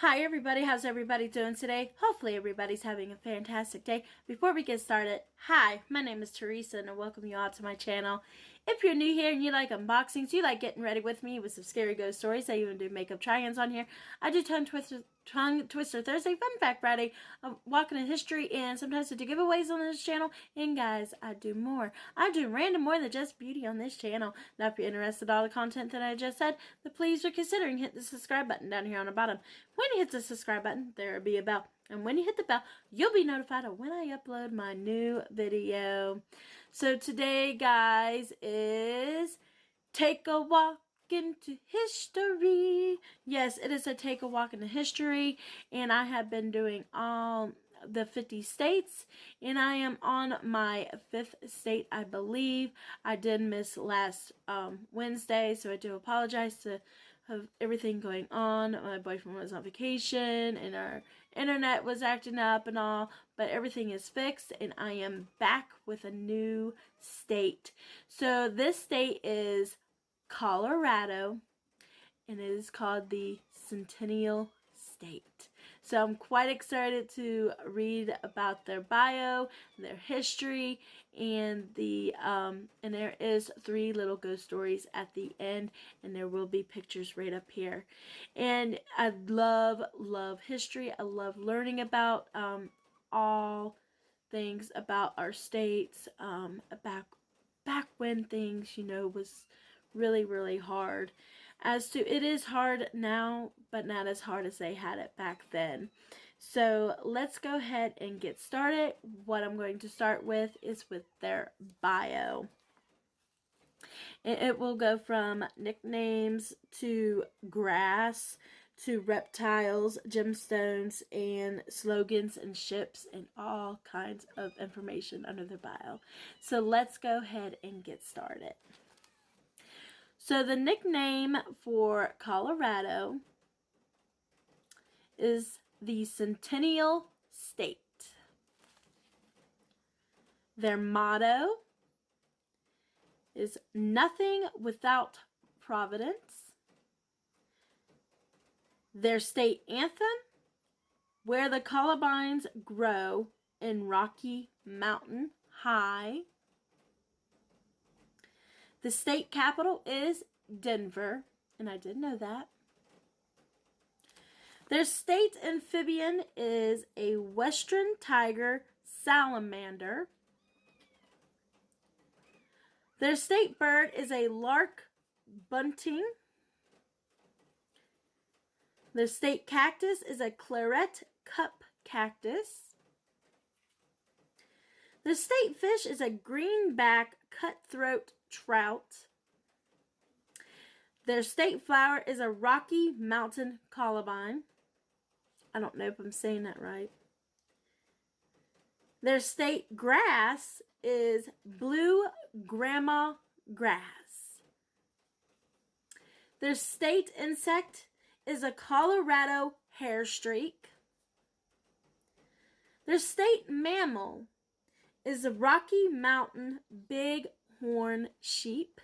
Hi everybody, how's everybody doing today? Hopefully everybody's having a fantastic day. Before we get started, hi, my name is Teresa and I welcome you all to my channel. If you're new here and you like unboxings, you like getting ready with me with some scary ghost stories, I even do makeup try-ins on here. I do tongue twister Thursday, fun fact Friday, walking in history, and sometimes I do giveaways on this channel. And guys, I do more. I do random more than just beauty on this channel. Now if you're interested in all the content that I just said, then please are considering hit the subscribe button down here on the bottom. When you hit the subscribe button, there will be a bell. And when you hit the bell, you'll be notified of when I upload my new video. So today, guys, is Take a Walk into History. Yes, it is a Take a Walk into History. And I have been doing all the 50 states. And I am on my 5th state, I believe. I did miss last Wednesday, so I do apologize to of everything going on. My boyfriend was on vacation and our internet was acting up and all, but everything is fixed and I am back with a new state. So this state is Colorado and it is called the Centennial State. So I'm quite excited to read about their bio, their history, and and there is 3 little ghost stories at the end, and there will be pictures right up here. And I love history. I love learning about all things about our states, back when things, was really hard. As to it is hard now, but not as hard as they had it back then. So let's go ahead and get started. What I'm going to start with is with their bio. And it will go from nicknames to grass to reptiles, gemstones, and slogans and ships and all kinds of information under their bio. So let's go ahead and get started. So the nickname for Colorado is the Centennial State. Their motto is nothing without Providence. Their state anthem, where the columbines grow in Rocky Mountain High. The state capital is Denver, and I did know that. Their state amphibian is a western tiger salamander. Their state bird is a lark bunting. Their state cactus is a claret cup cactus. The state fish is a greenback cutthroat trout. Their state flower is a Rocky Mountain columbine. I don't know if I'm saying that right. Their state grass is blue grandma grass. Their state insect is a Colorado hair streak. Their state mammal is a Rocky Mountain bighorn sheep.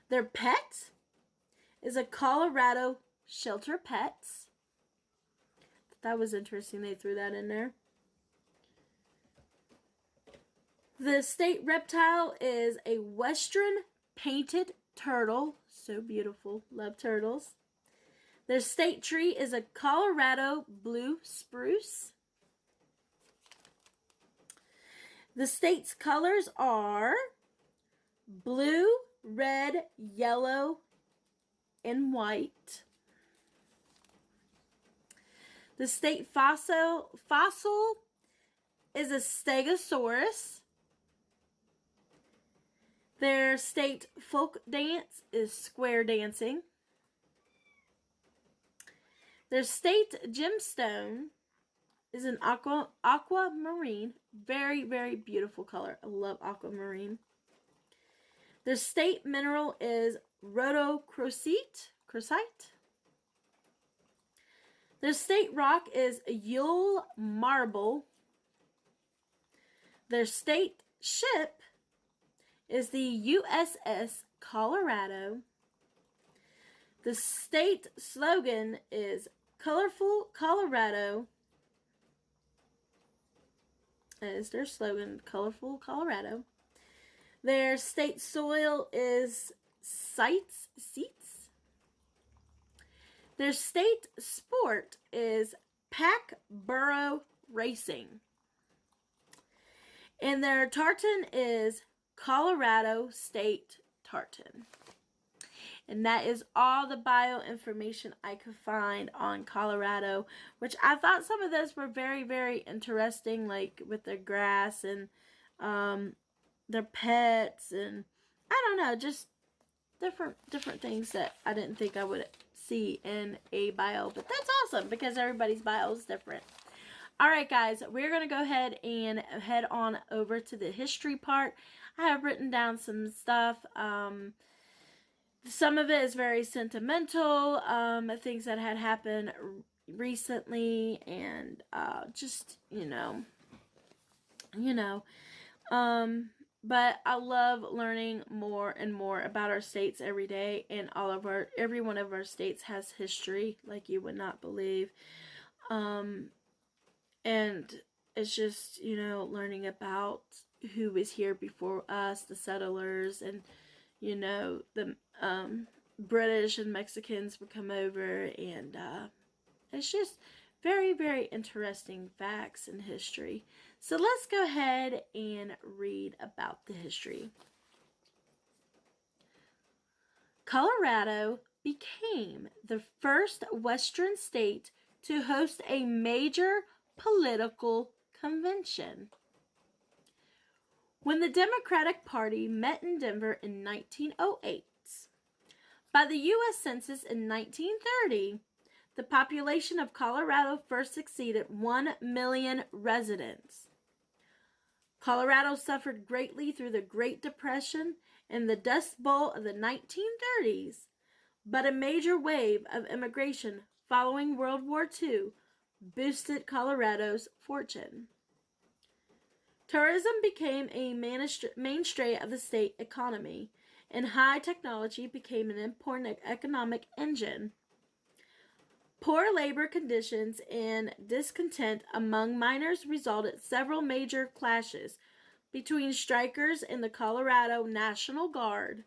Their pet is a Colorado shelter pets. That was interesting. They threw that in there. The state reptile is a western painted turtle. So beautiful. Love turtles. Their state tree is a Colorado blue spruce. The state's colors are blue, red, yellow, and white. The state fossil is a Stegosaurus. Their state folk dance is square dancing. Their state gemstone is an aquamarine. Very beautiful color. I love aquamarine. Their state mineral is rhodochrosite. Their state rock is Yule marble. Their state ship is the USS Colorado. The state slogan is Colorful Colorado. That is their slogan, Colorful Colorado. Their state soil is seats. Their state sport is pack burro racing. And their tartan is Colorado State tartan. And that is all the bio information I could find on Colorado, which I thought some of those were very, very interesting, like with their grass and their pets, and I don't know, just different things that I didn't think I would see in a bio. But that's awesome because everybody's bio is different. Alright guys, we're going to go ahead and head on over to the history part. I have written down some stuff. Some of it is very sentimental, things that had happened recently, and just, but I love learning more and more about our states every day, and every one of our states has history like you would not believe. And it's just, learning about who was here before us, the settlers, and the British and Mexicans would come over, and it's just very, very interesting facts in history. So let's go ahead and read about the history. Colorado became the first Western state to host a major political convention. When the Democratic Party met in Denver in 1908, by the U.S. Census in 1930, the population of Colorado first exceeded 1 million residents. Colorado suffered greatly through the Great Depression and the Dust Bowl of the 1930s, but a major wave of immigration following World War II boosted Colorado's fortune. Tourism became a mainstay of the state economy, and high technology became an important economic engine. Poor labor conditions and discontent among miners resulted in several major clashes between strikers and the Colorado National Guard.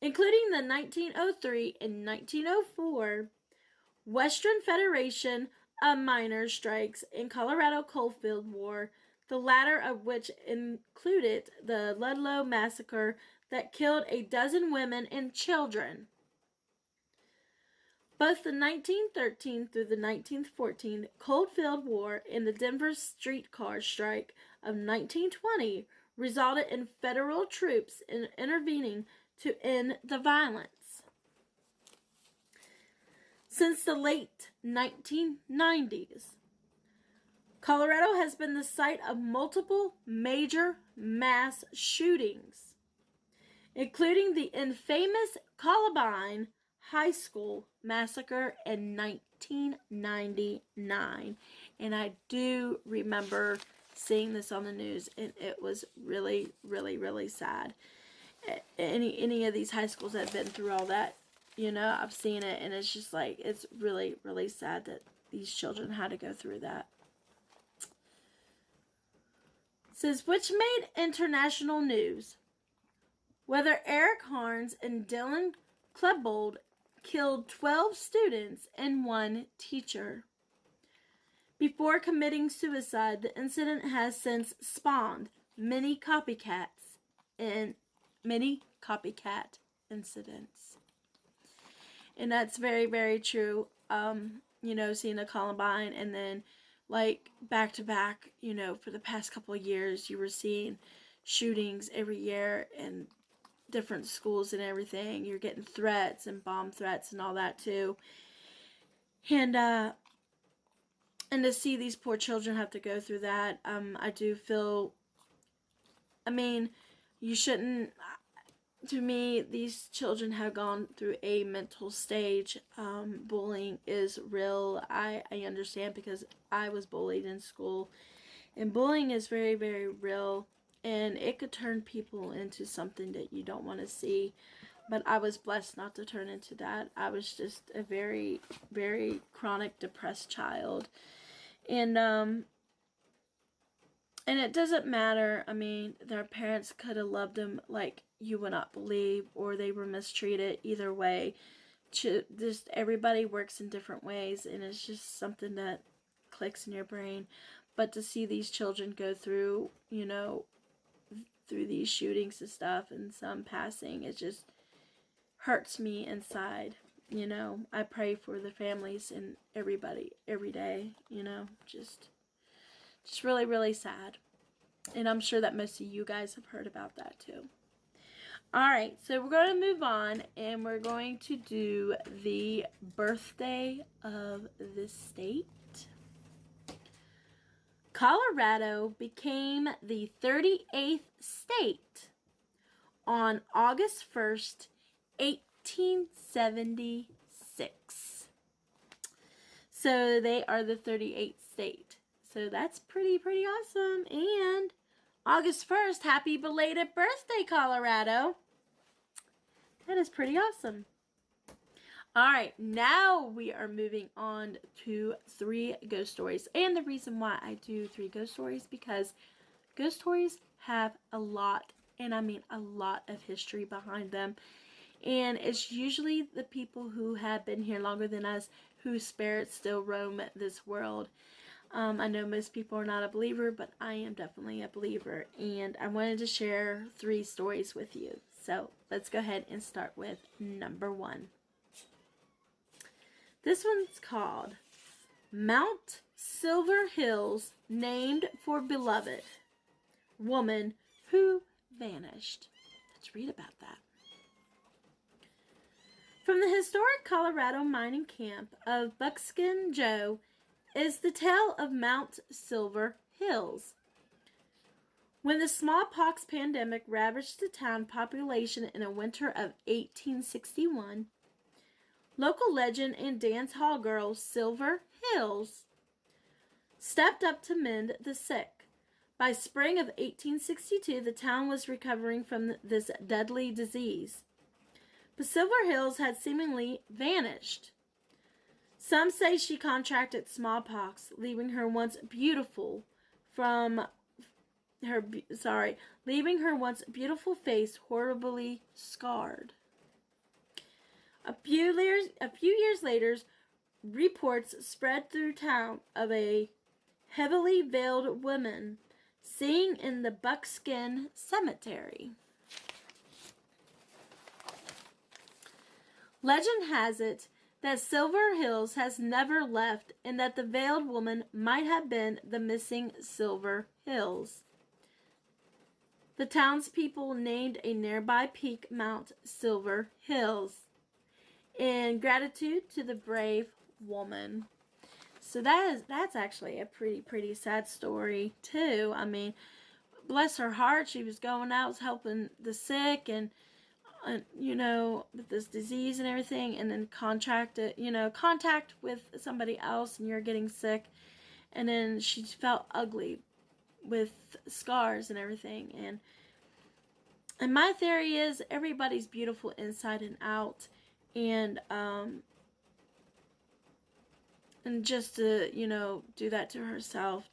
Including the 1903 and 1904 Western Federation of Miners strikes and Colorado Coalfield War, the latter of which included the Ludlow Massacre that killed a dozen women and children. Both the 1913 through the 1914 Coalfield War and the Denver streetcar strike of 1920 resulted in federal troops intervening to end the violence. Since the late 1990s, Colorado has been the site of multiple major mass shootings, including the infamous Columbine High School massacre in 1999. And I do remember seeing this on the news, and it was really, really, really sad. Any of these high schools that have been through all that, I've seen it, and it's just like, it's really, really sad that these children had to go through that. It says, which made international news. Whether Eric Harns and Dylan Klebold killed 12 students and 1 teacher. Before committing suicide, the incident has since spawned many copycat incidents. And that's very, very true. Seeing a Columbine, and then like back to back, for the past couple of years, you were seeing shootings every year in different schools and everything. You're getting threats and bomb threats and all that too. And to see these poor children have to go through that, I do feel, you shouldn't, to me, these children have gone through a mental stage. Bullying is real. I understand because I was bullied in school. And bullying is very, very real. And it could turn people into something that you don't want to see. But I was blessed not to turn into that. I was just a very, very chronic depressed child. And it doesn't matter. I mean, their parents could have loved them like you would not believe, or they were mistreated. Either way, just everybody works in different ways, and it's just something that clicks in your brain. But to see these children go through, through these shootings and stuff, and some passing, it just hurts me inside. I pray for the families and everybody every day. Just really, really sad. And I'm sure that most of you guys have heard about that too. Alright, so we're going to move on, and we're going to do the birthday of the state. Colorado became the 38th state on August 1st, 1876. So they are the 38th state. So that's pretty awesome. And August 1st, happy belated birthday, Colorado. That is pretty awesome. All right, now we are moving on to 3 ghost stories. And the reason why I do 3 ghost stories, because ghost stories have a lot, and I mean a lot of history behind them. And it's usually the people who have been here longer than us whose spirits still roam this world. I know most people are not a believer, but I am definitely a believer. And I wanted to share 3 stories with you. So let's go ahead and start with number 1. This one's called Mount Silver Hills, named for beloved woman who vanished. Let's read about that. From the historic Colorado mining camp of Buckskin Joe is the tale of Mount Silver Hills. When the smallpox pandemic ravaged the town population in a winter of 1861, local legend and dance hall girl Silver Hills stepped up to mend the sick. By spring of 1862, the town was recovering from this deadly disease. But Silver Hills had seemingly vanished. Some say she contracted smallpox, leaving her once beautiful face horribly scarred. A few years later, reports spread through town of a heavily veiled woman seen in the Buckskin Cemetery. Legend has it that Silver Hills has never left, and that the veiled woman might have been the missing Silver Hills. The townspeople named a nearby peak Mount Silver Hills in gratitude to the brave woman. So that's actually a pretty sad story too. I mean, bless her heart, she was going out helping the sick and with this disease and everything, and then contact with somebody else, and you're getting sick, and then she felt ugly with scars and everything, and my theory is everybody's beautiful inside and out, and just to do that to herself,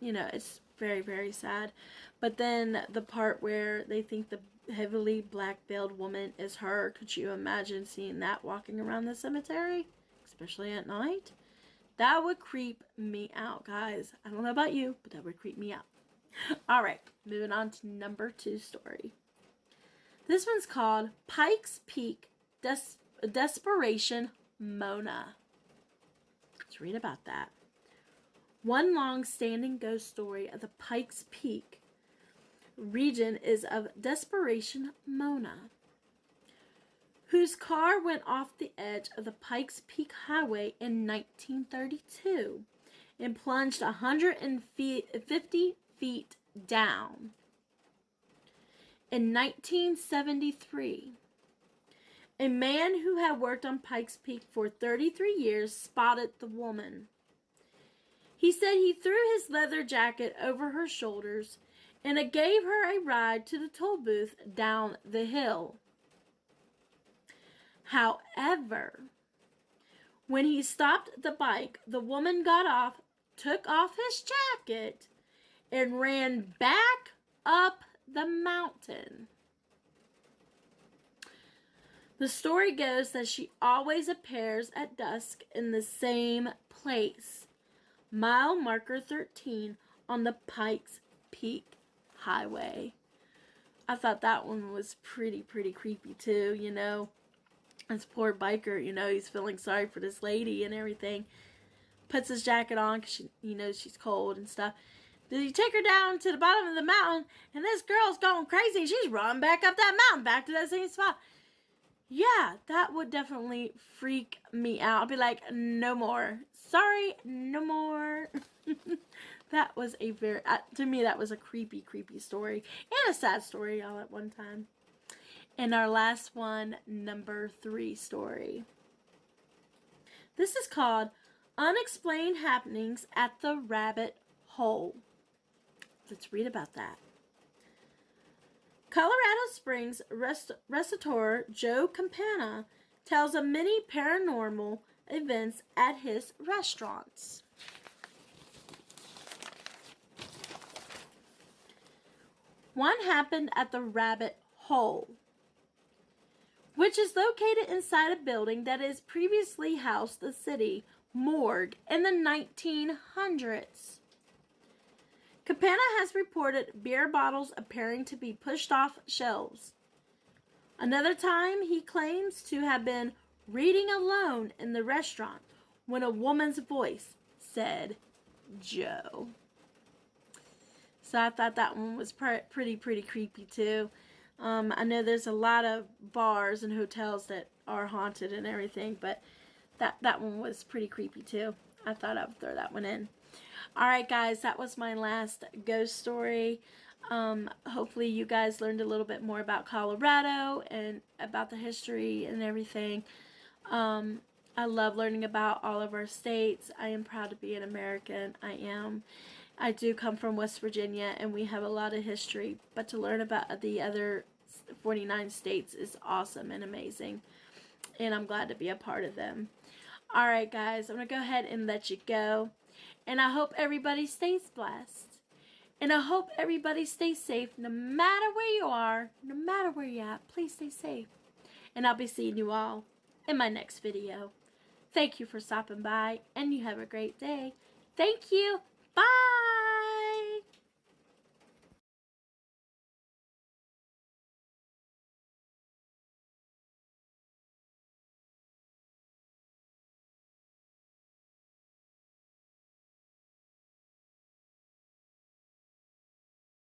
it's very sad. But then the part where they think the heavily black veiled woman is her, could you imagine seeing that walking around the cemetery, especially at night? That would creep me out, guys. I don't know about you, but that would creep me out. All right, moving on to number 2 story. This one's called Pikes Peak Desperation Mona. Let's read about that. One long-standing ghost story of the Pikes Peak region is of Desperation Mona, whose car went off the edge of the Pikes Peak Highway in 1932 and plunged 150 feet down. In 1973, a man who had worked on Pikes Peak for 33 years spotted the woman. He said he threw his leather jacket over her shoulders and it gave her a ride to the toll booth down the hill. However, when he stopped the bike, the woman got off, took off his jacket, and ran back up the mountain. The story goes that she always appears at dusk in the same place, mile marker 13 on the Pikes Peak Highway. I thought that one was pretty creepy too, you know. This poor biker, you know, he's feeling sorry for this lady and everything. Puts his jacket on because he knows she's cold and stuff. Did he take her down to the bottom of the mountain, and this girl's going crazy. She's running back up that mountain, back to that same spot. Yeah, that would definitely freak me out. I'd be like, no more. Sorry, no more. That was a very, to me, that was a creepy story. And a sad story all at one time. And our last one, number 3 story. This is called Unexplained Happenings at the Rabbit Hole. Let's read about that. Colorado Springs restaurateur Joe Campana tells of many paranormal events at his restaurants. One happened at the Rabbit Hole, which is located inside a building that has previously housed the city morgue in the 1900s. Campana has reported beer bottles appearing to be pushed off shelves. Another time, he claims to have been reading alone in the restaurant when a woman's voice said, Joe. So I thought that one was pretty creepy too. I know there's a lot of bars and hotels that are haunted and everything, but that one was pretty creepy too. I thought I would throw that one in. Alright guys, that was my last ghost story. Hopefully you guys learned a little bit more about Colorado and about the history and everything. I love learning about all of our states. I am proud to be an American. I am. I do come from West Virginia and we have a lot of history, but to learn about the other 49 states is awesome and amazing. And I'm glad to be a part of them. Alright guys, I'm going to go ahead and let you go. And I hope everybody stays blessed. And I hope everybody stays safe no matter where you are, no matter where you're at. Please stay safe. And I'll be seeing you all in my next video. Thank you for stopping by and you have a great day. Thank you. Bye.